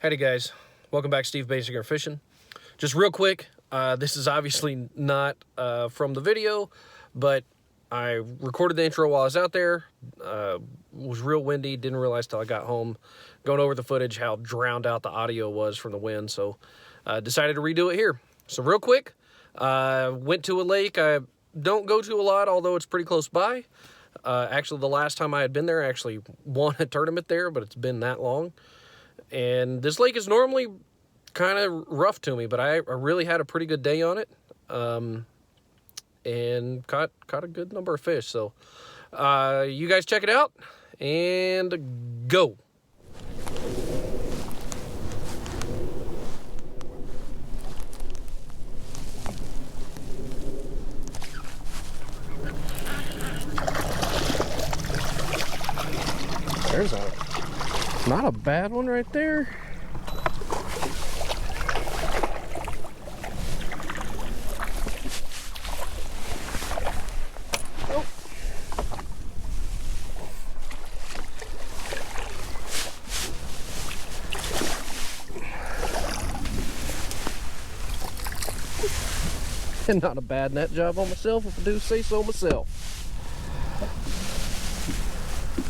Howdy guys, welcome back. Steve Basinger Fishing. Just real quick, this is obviously not from the video, but I recorded the intro while I was out there. It was real windy, didn't realize till I got home going over the footage how drowned out the audio was from the wind, so decided to redo it here. So real quick, went to a lake I don't go to a lot, although it's pretty close by. Actually, the last time I had been there, I actually won a tournament there, but it's been that long. And this lake is normally kind of rough to me, but I really had a pretty good day on it, and caught a good number of fish. So you guys check it out and go. There's not a bad one right there. Nope. And not a bad net job on myself, if I do say so myself.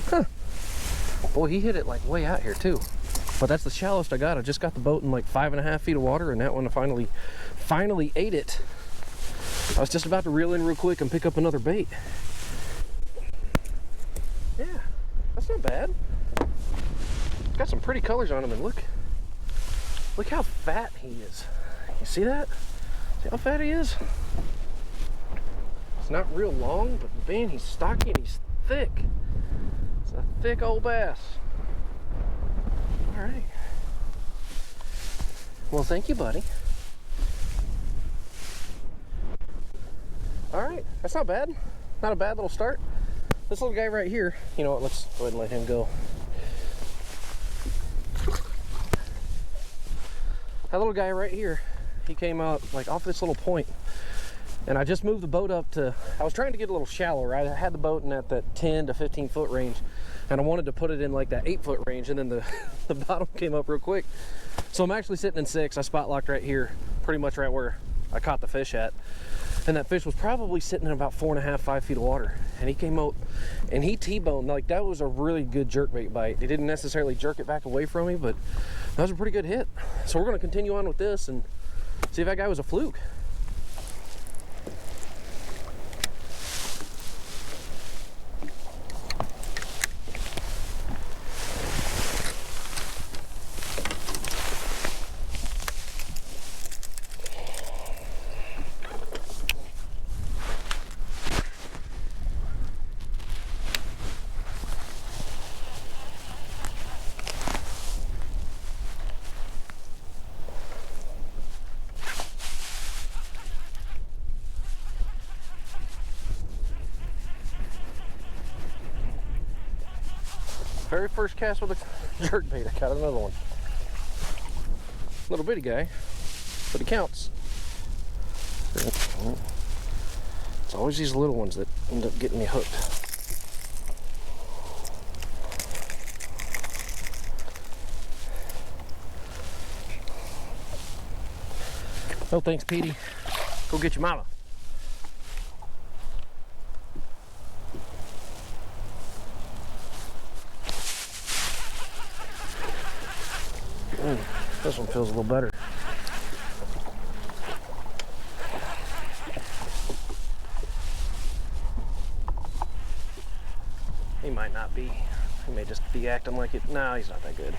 Huh. Boy, he hit it like way out here too. But that's the shallowest I got. I just got the boat in like 5.5 feet of water, and that one finally ate it. I was just about to reel in real quick and pick up another bait. Yeah, that's not bad. Got some pretty colors on him, and look how fat he is. You see that? See how fat he is? It's not real long, but man, he's stocky and he's thick. It's a thick old bass. All right. Well, thank you, buddy. All right, that's not bad. Not a bad little start. This little guy right here, you know what, let's go ahead and let him go. That little guy right here, he came out like off this little point. And I just moved the boat up to, I was trying to get a little shallow, right? I had the boat in at that 10 to 15 foot range, and I wanted to put it in like that 8 foot range, and then the bottom came up real quick. So I'm actually sitting in 6. I spot locked right here, pretty much right where I caught the fish at. And that fish was probably sitting in about 4.5, 5 feet of water. And he came out and he T-boned. Like, that was a really good jerkbait bite. He didn't necessarily jerk it back away from me, but that was a pretty good hit. So we're gonna continue on with this and see if that guy was a fluke. Very first cast with a jerkbait, I got another one. Little bitty guy, but it counts. It's always these little ones that end up getting me hooked. No thanks, Petey. Go get your mama. This one feels a little better. He might not be. He may just be acting like it. No, he's not that good.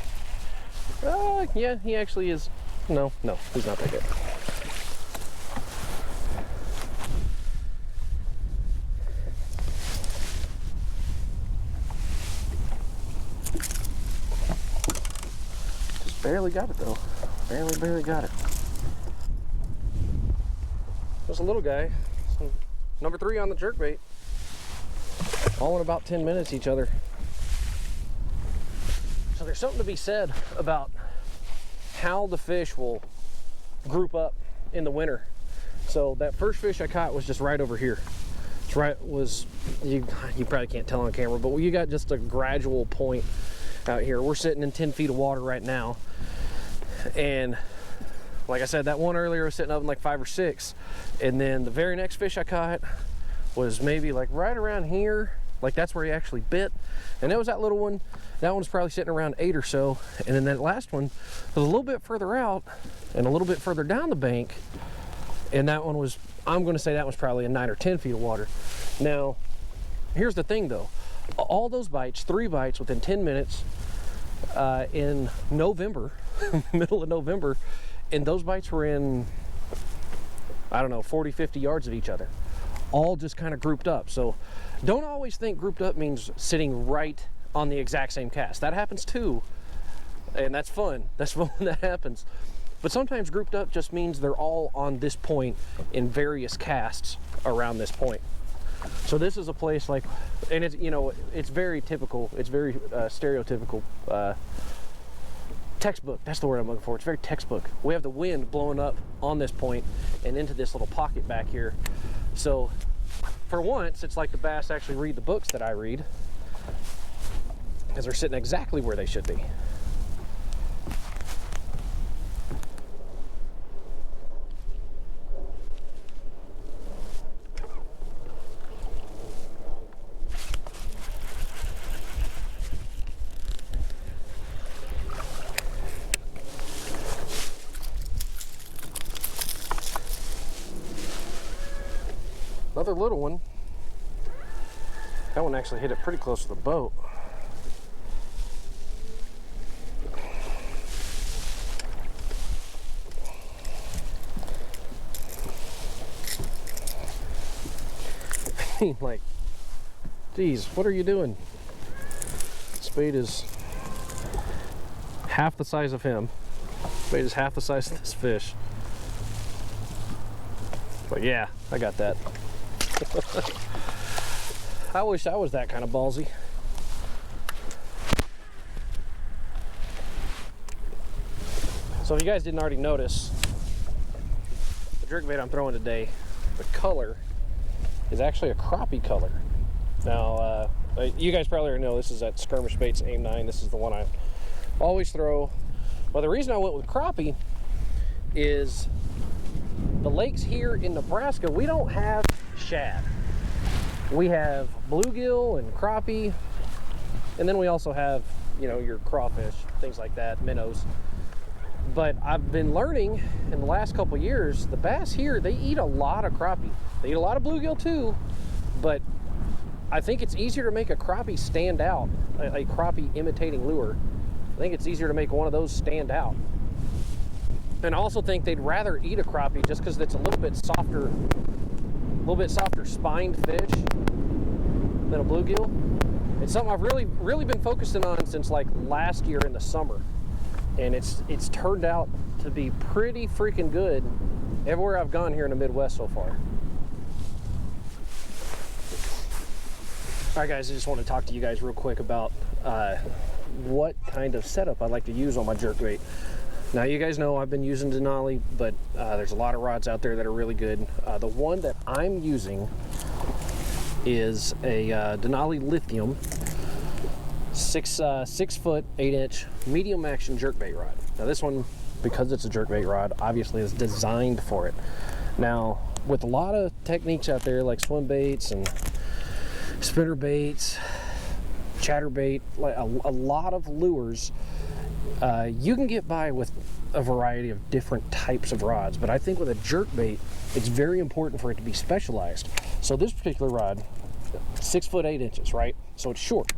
Yeah, he actually is. No, he's not that good. Barely got it though. Barely got it. Just a little guy. Number 3 on the jerkbait. All in about 10 minutes each other. So there's something to be said about how the fish will group up in the winter. So that first fish I caught was just right over here. It's right, you probably can't tell on camera, but you got just a gradual point out here. We're sitting in 10 feet of water right now. And like I said, that one earlier was sitting up in like 5 or 6. And then the very next fish I caught was maybe like right around here. Like that's where he actually bit. And it was that little one. That one was probably sitting around 8 or so. And then that last one was a little bit further out and a little bit further down the bank. And that one was, I'm going to say that was probably a 9 or 10 feet of water. Now, here's the thing though. All those bites, 3 bites within 10 minutes in November, middle of November, and those bites were in, I don't know, 40, 50 yards of each other. All just kind of grouped up. So don't always think grouped up means sitting right on the exact same cast. That happens too, and that's fun. That's fun when that happens. But sometimes grouped up just means they're all on this point in various casts around this point. So this is a place like, and it's, you know, it's very typical, it's very stereotypical, textbook, that's the word I'm looking for. It's very textbook. We have the wind blowing up on this point and into this little pocket back here. So for once, it's like the bass actually read the books that I read, because they're sitting exactly where they should be. Another little one. That one actually hit it pretty close to the boat. Like, geez, what are you doing? This bait is half the size of him. This bait is half the size of this fish. But yeah, I got that. I wish I was that kind of ballsy. So if you guys didn't already notice, the jerkbait I'm throwing today, the color is actually a crappie color. Now, you guys probably already know this is at Skirmish Baits Aim 9. This is the one I always throw. Well, the reason I went with crappie is the lakes here in Nebraska, we don't have shad. We have bluegill and crappie, and then we also have, you know, your crawfish, things like that, minnows. But I've been learning in the last couple of years, the bass here, they eat a lot of crappie. They eat a lot of bluegill too, but I think it's easier to make a crappie stand out, a crappie imitating lure. I think it's easier to make one of those stand out. And I also think they'd rather eat a crappie just because it's a little bit softer spined fish than a bluegill. It's something I've really been focusing on since like last year in the summer. And it's turned out to be pretty freaking good everywhere I've gone here in the Midwest so far. All right, guys, I just want to talk to you guys real quick about what kind of setup I like to use on my jerkbait. Now, you guys know I've been using Denali, but there's a lot of rods out there that are really good. The one that I'm using is a Denali Lithium 6 foot 8 inch medium action jerkbait rod. Now this one, because it's a jerkbait rod, obviously is designed for it. Now, with a lot of techniques out there like swim baits and spinner baits, chatterbait, like a lot of lures, you can get by with a variety of different types of rods, but I think with a jerkbait, it's very important for it to be specialized. So this particular rod, 6 foot 8 inches, right? So it's short,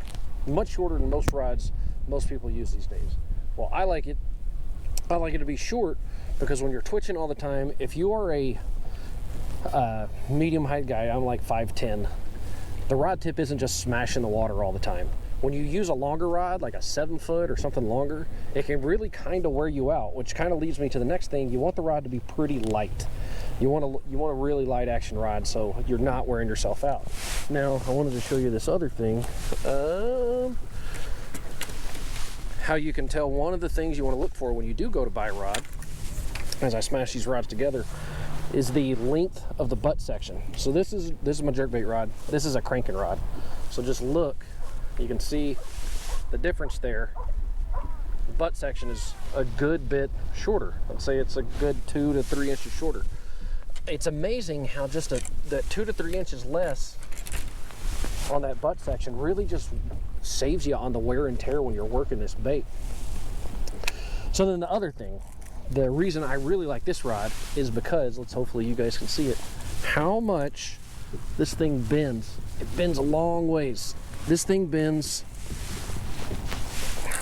much shorter than most rods most people use these days. Well, I like it to be short because when you're twitching all the time, if you are a medium height guy, I'm like 5'10", the rod tip isn't just smashing the water all the time. When you use a longer rod, like a 7 foot or something longer, it can really kind of wear you out, which kind of leads me to the next thing. You want the rod to be pretty light. You want a really light action rod so you're not wearing yourself out. Now, I wanted to show you this other thing. How you can tell one of the things you want to look for when you do go to buy a rod, as I smash these rods together, is the length of the butt section. So this is my jerkbait rod. This is a cranking rod. So just look. You can see the difference there butt section is a good bit shorter. I'd say it's a good 2 to 3 inches shorter. It's amazing how just that 2 to 3 inches less on that butt section really just saves you on the wear and tear when you're working this bait. So then the other thing, the reason I really like this rod is because, hopefully you guys can see it, how much this thing bends. It bends a long ways. This thing bends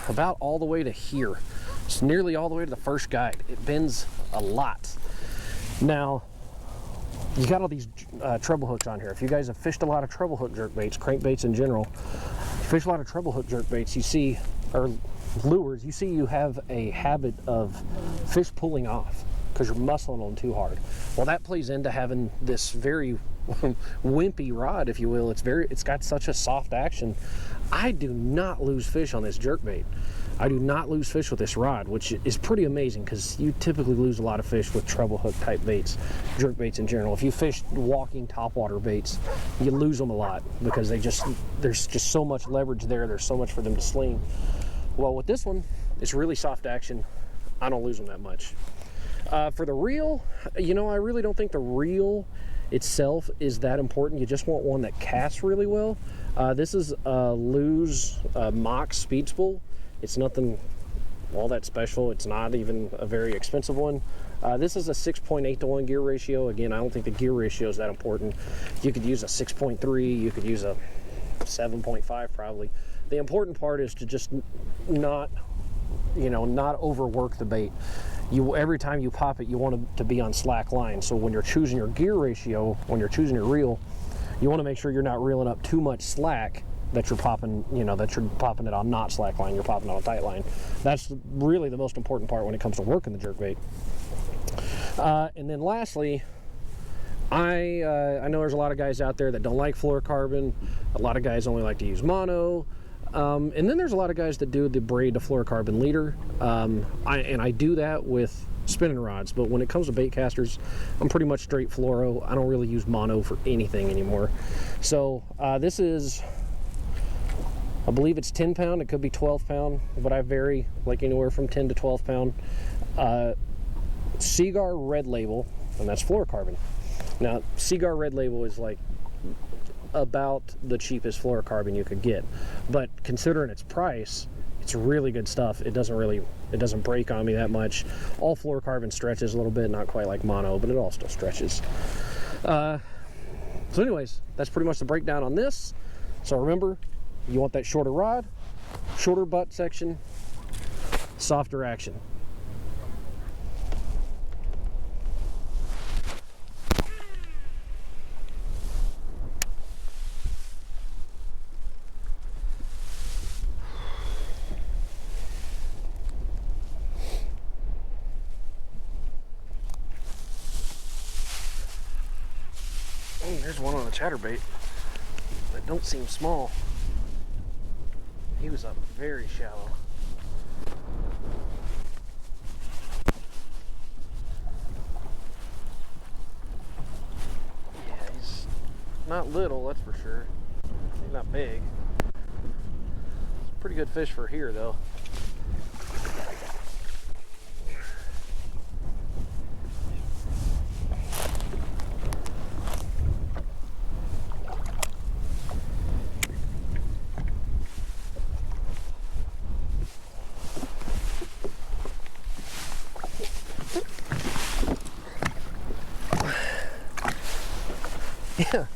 about all the way to here. It's nearly all the way to the first guide. It bends a lot. Now, you got all these treble hooks on here. If you guys have fished a lot of treble hook jerkbaits, crankbaits in general, fish a lot of treble hook jerkbaits, you see, or lures, you see you have a habit of fish pulling off because you're muscling them too hard. Well, that plays into having this very wimpy rod, if you will. It's got such a soft action. I do not lose fish on this jerkbait. I do not lose fish with this rod, which is pretty amazing because you typically lose a lot of fish with treble hook type baits, jerk baits in general. If you fish walking topwater baits, you lose them a lot because there's just so much leverage there. There's so much for them to sling. Well, with this one, it's really soft action. I don't lose them that much. For the reel, you know, I really don't think the reel itself is that important. You just want one that casts really well. This is a Lew's Mox speed spool. It's nothing all that special. It's not even a very expensive one. This is a 6.8 to 1 gear ratio. Again, I don't think the gear ratio is that important. You could use a 6.3, you could use a 7.5 probably. The important part is to just not overwork the bait. Every time you pop it, you want it to be on slack line. So when you're choosing your gear ratio, when you're choosing your reel, you want to make sure you're not reeling up too much slack, that you're popping it on not slack line, you're popping on a tight line. That's really the most important part when it comes to working the jerkbait. And then lastly, I know there's a lot of guys out there that don't like fluorocarbon. A lot of guys only like to use mono. And then there's a lot of guys that do the braid to fluorocarbon leader. I do that with spinning rods, but when it comes to bait casters, I'm pretty much straight fluoro. I don't really use mono for anything anymore. So this is, I believe it's 10 pound, it could be 12 pound, but I vary like anywhere from 10 to 12 pound. Seaguar Red Label, and that's fluorocarbon. Now, Seaguar Red Label is like about the cheapest fluorocarbon you could get, but considering its price, it's really good stuff. It doesn't break on me that much. All fluorocarbon stretches a little bit, not quite like mono, but it all still stretches. So anyways, that's pretty much the breakdown on this. So remember, you want that shorter rod, shorter butt section, softer action. Oh, there's one on a chatterbait that don't seem small. He was up very shallow. Yeah, he's not little, that's for sure. He's not big. It's a pretty good fish for here, though. Yeah,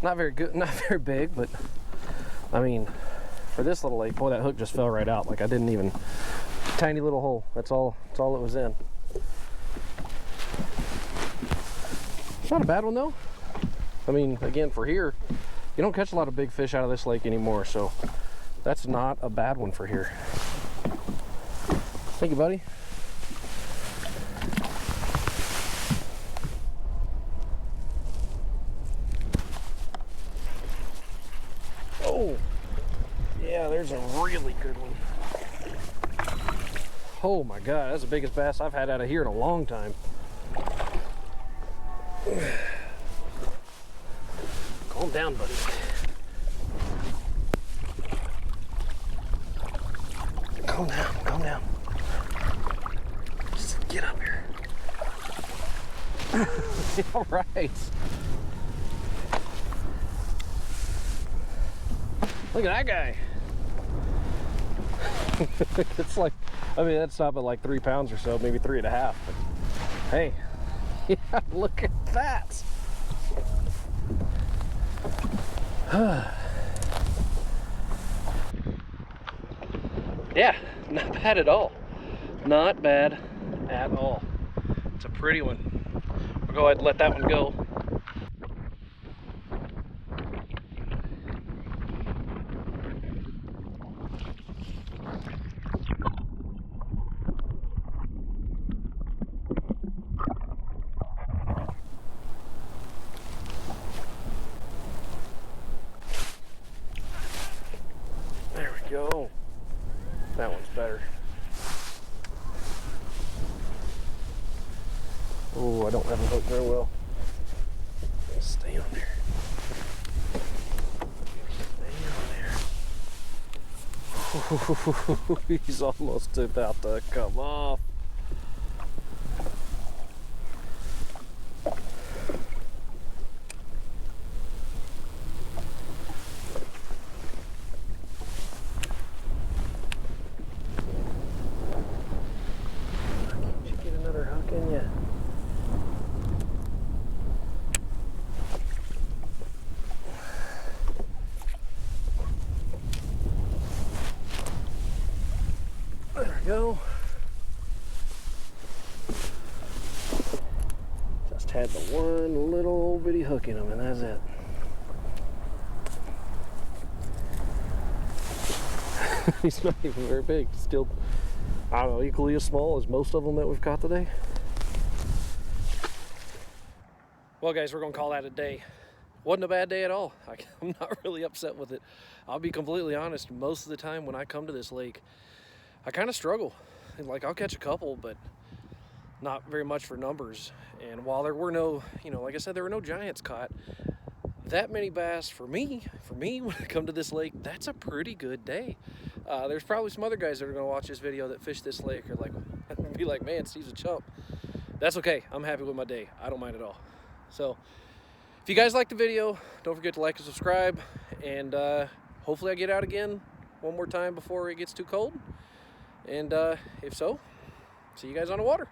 not very good, not very big, but I mean, for this little lake, boy, that hook just fell right out. Like I didn't even, tiny little hole. That's all it was in. It's not a bad one though. I mean, again, for here, you don't catch a lot of big fish out of this lake anymore, so that's not a bad one for here. Thank you, buddy. Oh, yeah, there's a really good one. Oh my God, that's the biggest bass I've had out of here in a long time. Calm down, buddy. Calm down, calm down. Just get up here. All right. Look at that guy. It's like, I mean, that's up at like 3 pounds or so, maybe 3.5. But hey, yeah, look at that. Yeah, not bad at all. Not bad at all. It's a pretty one. We'll go ahead and let that one go. There we go. That one's better. Oh, I don't have a hook very well. Stay on there. Stay on there. He's almost about to come off. Go. Just had the one little old bitty hook in him, and that's it. He's not even very big. Still, I don't know, equally as small as most of them that we've caught today. Well, guys, we're gonna call that a day. Wasn't a bad day at all. I'm not really upset with it. I'll be completely honest. Most of the time when I come to this lake, I kind of struggle. Like, I'll catch a couple, but not very much for numbers. And while there were no, like I said, there were no giants caught, that many bass for me, when I come to this lake, that's a pretty good day. There's probably some other guys that are gonna watch this video that fish this lake are like, be like, man, Steve's a chump. That's okay. I'm happy with my day. I don't mind at all. So if you guys like the video, don't forget to like and subscribe. And hopefully I get out again one more time before it gets too cold. And if so, see you guys on the water.